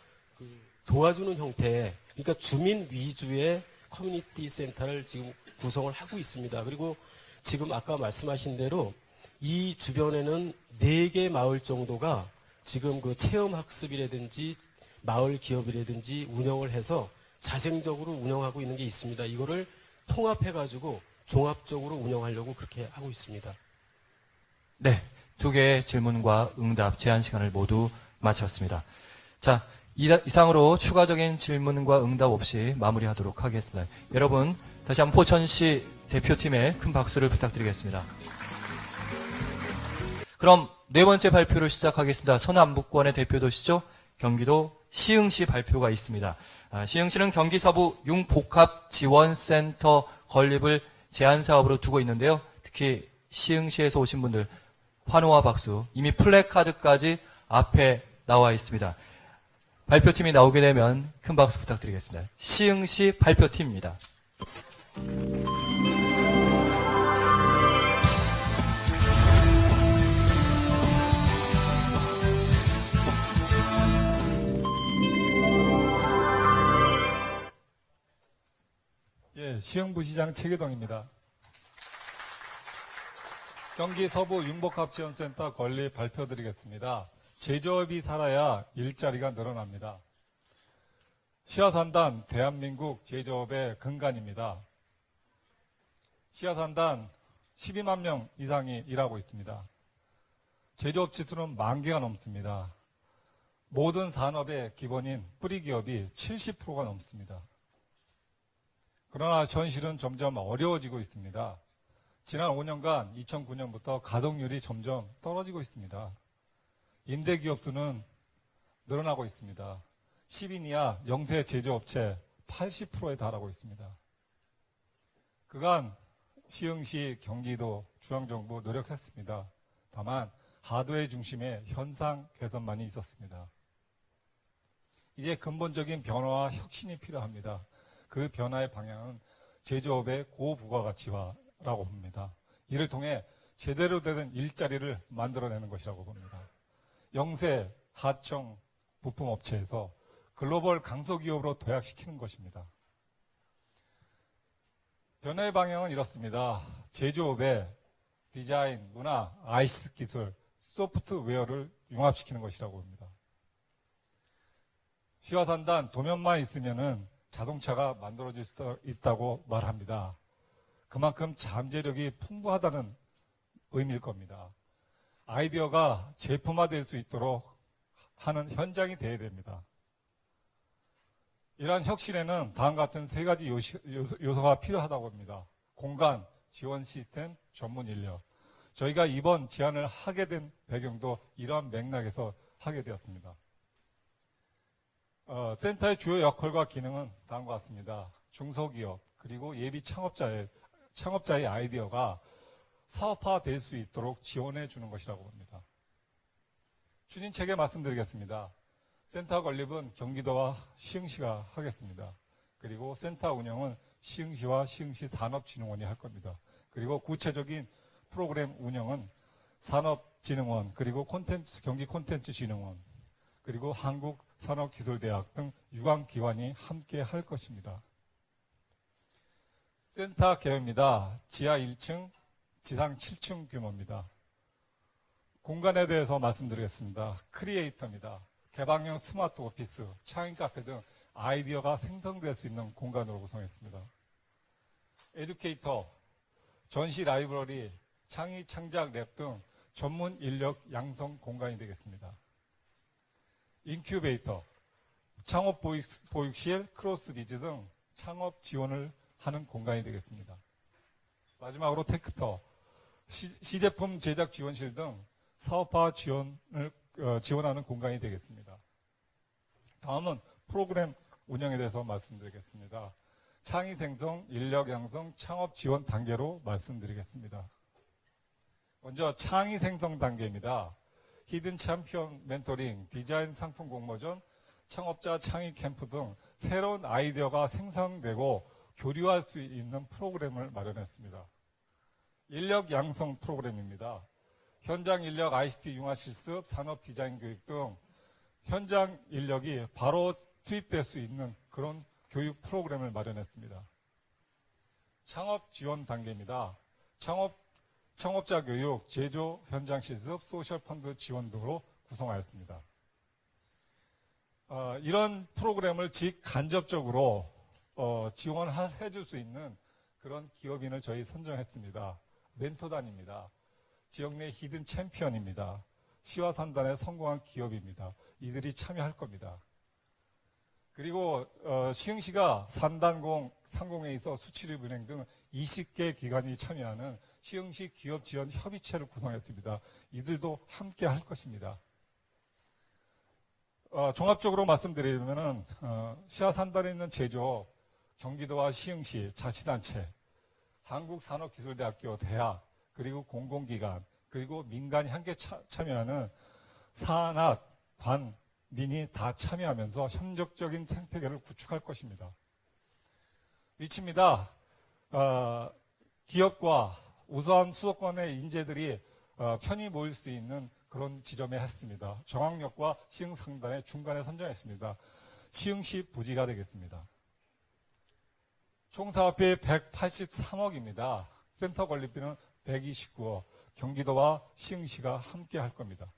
도와주는 형태의 그러니까 주민 위주의 커뮤니티 센터를 지금 구성을 하고 있습니다. 그리고 지금 아까 말씀하신 대로 이 주변에는 4개 마을 정도가 지금 그 체험학습이라든지 마을 기업이라든지 운영을 해서 자생적으로 운영하고 있는 게 있습니다. 이거를 통합해가지고 종합적으로 운영하려고 그렇게 하고 있습니다. 네, 2개의 질문과 응답 제한 시간을 모두 마쳤습니다. 자, 이상으로 추가적인 질문과 응답 없이 마무리하도록 하겠습니다. 여러분, 다시 한번 포천시 대표팀에 큰 박수를 부탁드리겠습니다. 그럼 4번째 발표를 시작하겠습니다. 서남북권의 대표도시죠. 경기도 시흥시 발표가 있습니다. 시흥시는 경기 서부 융복합지원센터 건립을 제안사업으로 두고 있는데요. 특히 시흥시에서 오신 분들 환호와 박수, 이미 플래카드까지 앞에 나와 있습니다. 발표팀이 나오게 되면 큰 박수 부탁드리겠습니다. 시흥시 발표팀입니다. 예, 시흥부시장 최기동입니다. 경기 서부 융복합지원센터 건립 발표드리겠습니다. 제조업이 살아야 일자리가 늘어납니다. 시야산단 대한민국 제조업의 근간입니다. 시야산단 12만 명 이상이 일하고 있습니다. 제조업 지수는 10,000개가 넘습니다. 모든 산업의 기본인 뿌리기업이 70%가 넘습니다. 그러나 현실은 점점 어려워지고 있습니다. 지난 5년간 2009년부터 가동률이 점점 떨어지고 있습니다. 임대기업 수는 늘어나고 있습니다. 10인 이하 영세 제조업체 80%에 달하고 있습니다. 그간 시흥시, 경기도, 중앙정부 노력했습니다. 다만 하도의 중심에 현상 개선만이 있었습니다. 이제 근본적인 변화와 혁신이 필요합니다. 그 변화의 방향은 제조업의 고부가가치화라고 봅니다. 이를 통해 제대로 된 일자리를 만들어내는 것이라고 봅니다. 영세, 하청, 부품업체에서 글로벌 강소기업으로 도약시키는 것입니다. 변화의 방향은 이렇습니다. 제조업에 디자인, 문화, ICT 기술, 소프트웨어를 융합시키는 것이라고 봅니다. 시화산단 도면만 있으면은 자동차가 만들어질 수 있다고 말합니다. 그만큼 잠재력이 풍부하다는 의미일 겁니다. 아이디어가 제품화될 수 있도록 하는 현장이 되어야 됩니다. 이러한 혁신에는 다음과 같은 3가지 요소가 필요하다고 합니다. 공간, 지원 시스템, 전문 인력. 저희가 이번 제안을 하게 된 배경도 이러한 맥락에서 하게 되었습니다. 센터의 주요 역할과 기능은 다음과 같습니다. 중소기업 그리고 예비 창업자의 아이디어가 사업화될 수 있도록 지원해 주는 것이라고 봅니다. 추진책에 말씀드리겠습니다. 센터 건립은 경기도와 시흥시가 하겠습니다. 그리고 센터 운영은 시흥시와 시흥시 산업진흥원이 할 겁니다. 그리고 구체적인 프로그램 운영은 산업진흥원 그리고 경기 콘텐츠진흥원 그리고 한국산업기술대학 등 유관기관이 함께 할 것입니다. 센터 계획입니다. 지하 1층, 지상 7층 규모입니다. 공간에 대해서 말씀드리겠습니다. 크리에이터입니다. 개방형 스마트 오피스, 창의 카페 등 아이디어가 생성될 수 있는 공간으로 구성했습니다. 에듀케이터, 전시 라이브러리, 창의 창작 랩 등 전문 인력 양성 공간이 되겠습니다. 인큐베이터, 창업 보육실, 크로스비즈 등 창업 지원을 하는 공간이 되겠습니다. 마지막으로 테크터, 시제품 제작 지원실 등 사업화 지원하는 공간이 되겠습니다. 다음은 프로그램 운영에 대해서 말씀드리겠습니다. 창의 생성, 인력 양성, 창업 지원 단계로 말씀드리겠습니다. 먼저 창의 생성 단계입니다. 히든 챔피언 멘토링, 디자인 상품 공모전, 창업자 창의 캠프 등 새로운 아이디어가 생성되고 교류할 수 있는 프로그램을 마련했습니다. 인력 양성 프로그램입니다. 현장 인력 ICT 융합 실습, 산업 디자인 교육 등 현장 인력이 바로 투입될 수 있는 그런 교육 프로그램을 마련했습니다. 창업 지원 단계입니다. 창업자 교육, 제조 현장 실습, 소셜 펀드 지원 등으로 구성하였습니다. 이런 프로그램을 직간접적으로 지원해 줄 수 있는 그런 기업인을 저희 선정했습니다. 멘토단입니다. 지역 내 히든 챔피언입니다. 시와 산단에 성공한 기업입니다. 이들이 참여할 겁니다. 그리고 시흥시가 산단공, 상공에 있어 수출입은행 등 20개 기관이 참여하는 시흥시 기업지원 협의체를 구성했습니다. 이들도 함께 할 것입니다. 종합적으로 말씀드리면 시와 산단에 있는 제조, 경기도와 시흥시, 자치단체, 한국산업기술대학교, 대학, 그리고 공공기관, 그리고 민간이 함께 참여하는 산학, 관, 민이 다 참여하면서 협력적인 생태계를 구축할 것입니다. 위치입니다. 기업과 우수한 수도권의 인재들이 편히 모일 수 있는 그런 지점에 했습니다. 정학역과 시흥 상단의 중간에 선정했습니다. 시흥시 부지가 되겠습니다. 총 사업비 183억입니다. 센터 건립비는 129억, 경기도와 시흥시가 함께 할 겁니다.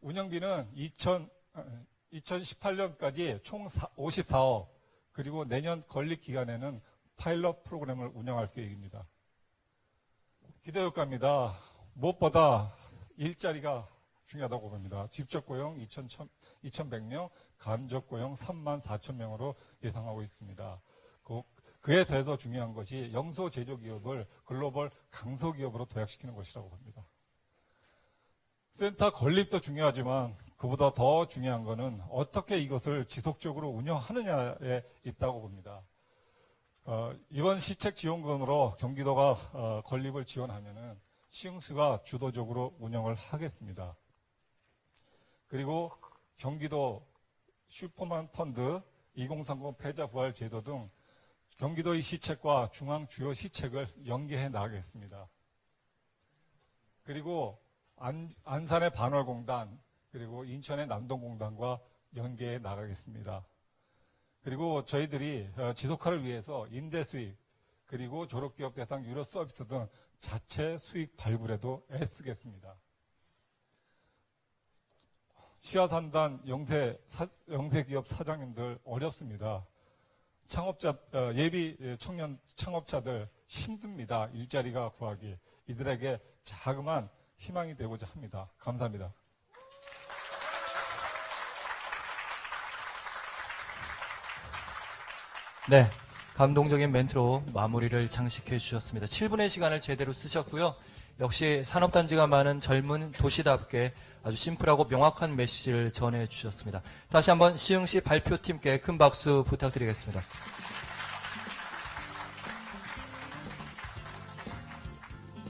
운영비는 2018년까지 총 54억, 그리고 내년 건립 기간에는 파일럿 프로그램을 운영할 계획입니다. 기대효과입니다. 무엇보다 일자리가 중요하다고 봅니다. 직접 고용 2,100명, 간접 고용 34,000명으로 예상하고 있습니다. 그에 더해서 중요한 것이 영소 제조기업을 글로벌 강소기업으로 도약시키는 것이라고 봅니다. 센터 건립도 중요하지만 그보다 더 중요한 것은 어떻게 이것을 지속적으로 운영하느냐에 있다고 봅니다. 이번 시책 지원금으로 경기도가 건립을 지원하면은 시흥시가 주도적으로 운영을 하겠습니다. 그리고 경기도 슈퍼만 펀드, 2030 패자 부활 제도 등 경기도의 시책과 중앙 주요 시책을 연계해 나가겠습니다. 그리고 안산의 반월공단, 그리고 인천의 남동공단과 연계해 나가겠습니다. 그리고 저희들이 지속화를 위해서 임대 수익, 그리고 졸업기업 대상 유료 서비스 등 자체 수익 발굴에도 애쓰겠습니다. 시와 산단 영세기업 사장님들 어렵습니다. 예비 청년 창업자들 힘듭니다. 일자리가 구하기. 이들에게 자그마한 희망이 되고자 합니다. 감사합니다. 네, 감동적인 멘트로 마무리를 장식해 주셨습니다. 7분의 시간을 제대로 쓰셨고요. 역시 산업단지가 많은 젊은 도시답게 아주 심플하고 명확한 메시지를 전해 주셨습니다. 다시 한번 시흥시 발표팀께 큰 박수 부탁드리겠습니다.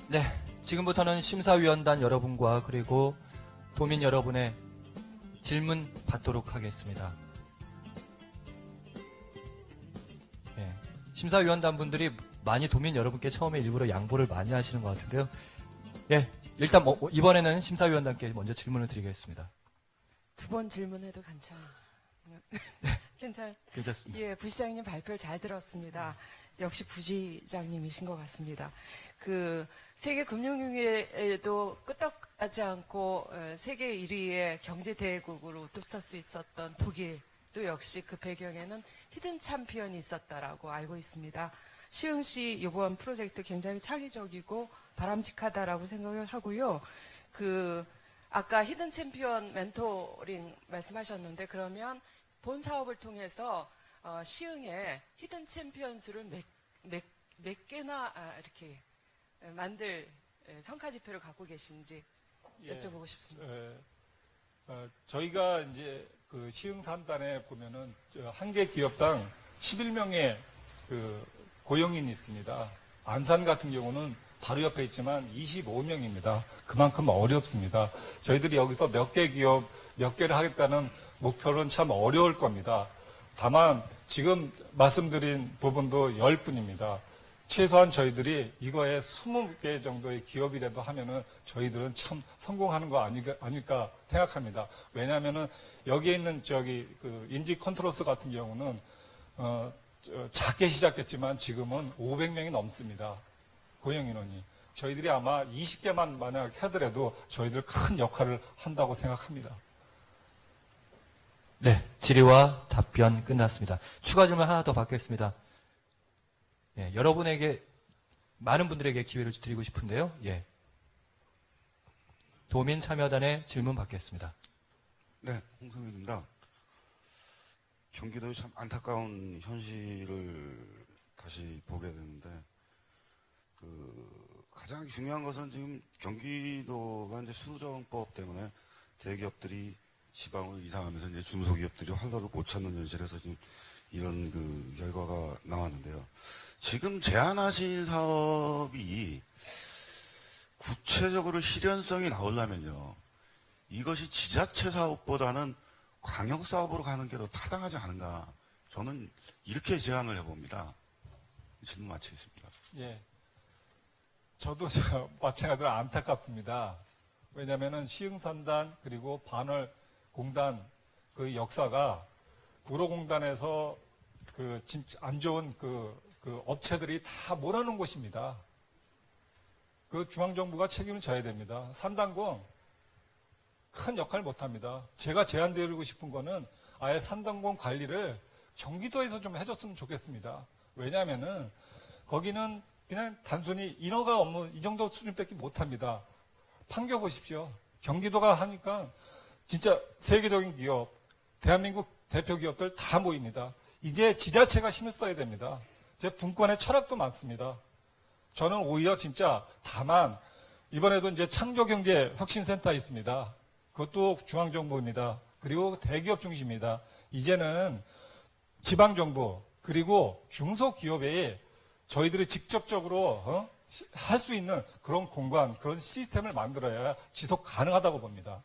네, 지금부터는 심사위원단 여러분과 그리고 도민 여러분의 질문 받도록 하겠습니다. 네, 심사위원단 분들이 많이 도민 여러분께 처음에 일부러 양보를 많이 하시는 것 같은데요. 예, 일단 이번에는 심사위원단께 먼저 질문을 드리겠습니다. 두 번 질문해도 괜찮아요. 괜찮습니다. 예, 부시장님 발표 잘 들었습니다. 역시 부시장님이신 것 같습니다. 세계 금융위기에도 끄떡하지 않고 세계 1위의 경제 대국으로 뚫을 수 있었던 독일, 시도 역시 그 배경에는 히든 챔피언이 있었다라고 알고 있습니다. 시흥시 이번 프로젝트 굉장히 창의적이고 바람직하다라고 생각을 하고요. 아까 히든 챔피언 멘토링 말씀하셨는데, 그러면 본 사업을 통해서 시흥에 히든 챔피언 수를 몇 개나 이렇게 만들 성과지표를 갖고 계신지 여쭤보고 싶습니다. 저희가 이제 그 시흥 3단에 보면은 한 개 기업당 11명의 그 고용인이 있습니다. 안산 같은 경우는 바로 옆에 있지만 25명입니다. 그만큼 어렵습니다. 저희들이 여기서 몇 개 기업, 몇 개를 하겠다는 목표는 참 어려울 겁니다. 다만 지금 말씀드린 부분도 10분입니다. 최소한 저희들이 이거에 20개 정도의 기업이라도 하면은 저희들은 참 성공하는 거 아닐까 생각합니다. 왜냐하면은 여기에 있는 그 인지 컨트롤스 같은 경우는 작게 시작했지만 지금은 500명이 넘습니다. 고용 인원이. 저희들이 아마 20개만 만약 하더라도 저희들 큰 역할을 한다고 생각합니다. 네, 질의와 답변 끝났습니다. 추가 질문 하나 더 받겠습니다. 예, 여러분에게, 많은 분들에게 기회를 드리고 싶은데요. 예. 도민 참여단의 질문 받겠습니다. 네, 홍성현입니다. 경기도의 참 안타까운 현실을 다시 보게 되는데, 가장 중요한 것은 지금 경기도가 이제 수정법 때문에 대기업들이 지방을 이상하면서 이제 중소기업들이 활로를 못 찾는 현실에서 지금 이런 그 결과가 나왔는데요. 지금 제안하신 사업이 구체적으로 실현성이 나오려면요, 이것이 지자체 사업보다는 광역 사업으로 가는 게 더 타당하지 않은가, 저는 이렇게 제안을 해봅니다. 질문 마치겠습니다. 예, 저도 마찬가지로 안타깝습니다. 왜냐하면은 시흥산단 그리고 반월공단 그 역사가 구로공단에서 그 진짜 안 좋은 그 업체들이 다 몰아놓은 곳입니다. 그 중앙정부가 책임을 져야 됩니다. 산단공 큰 역할 못합니다. 제가 제안드리고 싶은 거는 아예 산단공 관리를 경기도에서 좀 해줬으면 좋겠습니다. 왜냐하면은 거기는 그냥 단순히 인허가 업무 이 정도 수준밖에 못합니다. 판교 보십시오. 경기도가 하니까 진짜 세계적인 기업, 대한민국 대표 기업들 다 모입니다. 이제 지자체가 힘을 써야 됩니다. 제 분권의 철학도 많습니다. 저는 오히려 진짜, 다만 이번에도 이제 창조경제혁신센터 있습니다. 그것도 중앙정부입니다. 그리고 대기업 중심입니다. 이제는 지방정부 그리고 중소기업에 저희들이 직접적으로 할 수 있는 그런 공간, 그런 시스템을 만들어야 지속 가능하다고 봅니다.